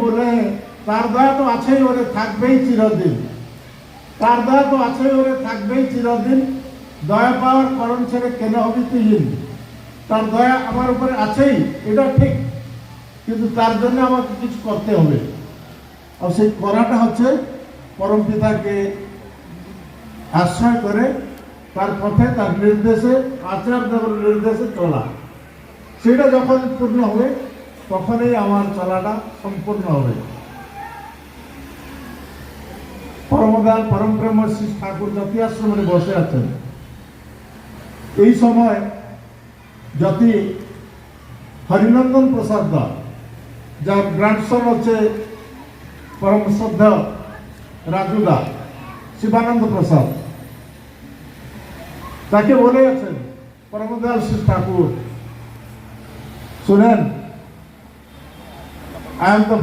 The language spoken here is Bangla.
বলে তার দয়া তো আছেই, ওরে থাকবেই চিরদিন, তার দয়া তো আছেই, ওরে থাকবেই চিরদিন, দয়া পাওয়ার কারণ ছেড়ে কেন হবি তুইহীন। তার দয়া আমার উপরে আছেই, এটা ঠিক, কিন্তু তার জন্য আমাকে কিছু করতে হবে। আর সেই করাটা হচ্ছে পরম পিতাকে আশ্রয় করে তার পথে, তার নির্দেশে, আচার্যদেবের নির্দেশে চলা। সেটা যখন পূর্ণ হবে তখনই আমার চলাটা সম্পূর্ণ হবে। পরমদয়াল পরম প্রেম শ্রী ঠাকুর জ্যোতি আশ্রমে বসে আছেন। এই সময় জ্যোতি হরিনন্দন প্রসাদ দা, যার গ্র্যান্ডসন হচ্ছে পরম শ্রদ্ধা রাজু দা, শিবানন্দ প্রসাদ, তাকে বলে আছেন পরমদয়াল শ্রী ঠাকুর, শুনেন, I am the